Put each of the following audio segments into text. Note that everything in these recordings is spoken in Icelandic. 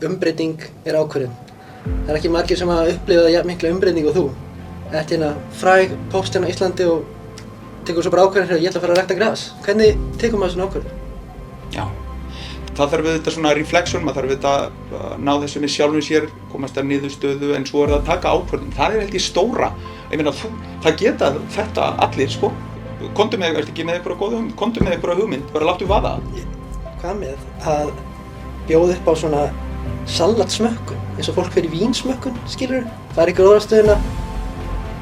umbreyting ákvörðun. Það ekki margir sem hafa upplifað jafn mikla umbreytingu og þú. Þetta hérna fræg popstjarna á Íslandi og tekur svo bara ákvörðun ég ætla að fara að rækta gras. Hvernig tekur maður svona ákvörðun? Já, það þarf auðvitað svona reflection, maður þarf auðvitað að ná þessu með sjálfum sér, komast að niðurstöðu, en svo það að taka ákvörðun. Það held ég stóra. Ég meina, það geta þetta allir, sko. Komdu með, ertu ekki með einhverja góða hugmynd? Komdu með einhverja hugmynd, bara láttu vaða. Hvað með að bjóða upp á svona salatsmökkun, eins og fólk fer í vínsmökkun, skilurðu? Fara í gróðrarstöðina,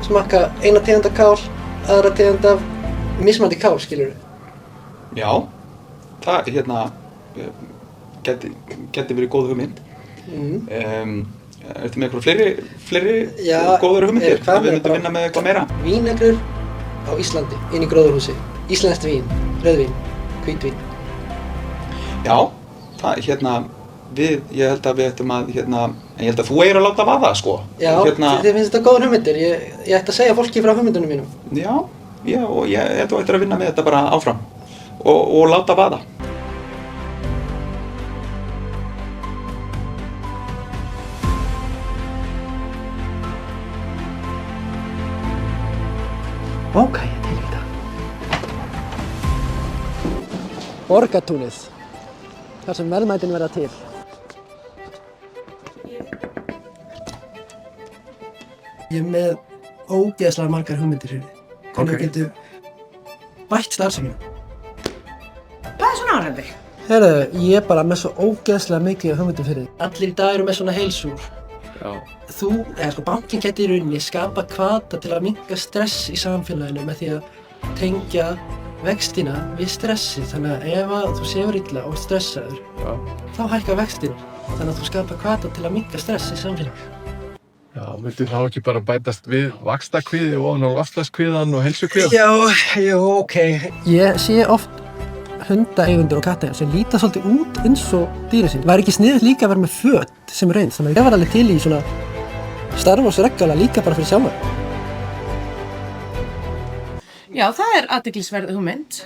smakka eina tegund af kál, aðra tegund af mismunandi kál, skilurðu? Já, það geti verið góð hugmynd. Ertu með einhverja fleiri góðar hugmyndir? Við myndum vinna með eitthvað meira. Vínegrur á Íslandi, inn í gróðurhúsi. Íslenskt vín, rauðvín, hvítvín. Já, það, ég held að við ættum að, ég held að þú eigir að láta vaða, sko. Já, þið finnst þetta góðar hugmyndir. Ég ætti að segja fólki frá hugmyndunum mínum. Já, og þú ættir að vinna með þetta bara áfram og láta vaða. Ok, ég til í þetta. Borgartúnið, þar sem verðmætin verða til. Ég er með ógeðslega margar hugmyndir fyrir þig. Hvernig við getum bætt starfsemina. Hvað er svona áræði? Heyrðu, ég er bara með svo ógeðslega mikið hugmyndir fyrir þig. Allir í dag eru með svona heilsúr. Já. Bankinn gæti í rauninni skapa hvata til að minnka stress í samfélaginu með því að tengja vextina við stressið. Þannig að ef þú sefur illa og stressaður, þá hækka vextinir. Þannig að þú skapa hvata til að minnka stress í samfélaginu. Já, myndi þá ekki bara bætast við vaxtakvíði og ofan á loftslagskvíðan og heilsukvíðan? Já, ok. Ég sé oft hundaeigendur og kattaeigendur sem líta svolítið út eins og dýrin sín. Væri ekki sniðugt líka að vera með föt sem er eins, þannig að ég var alveg til í svona Star Wars reggala líka bara fyrir sjálfan. Já, það er athyglisverð hugmynd.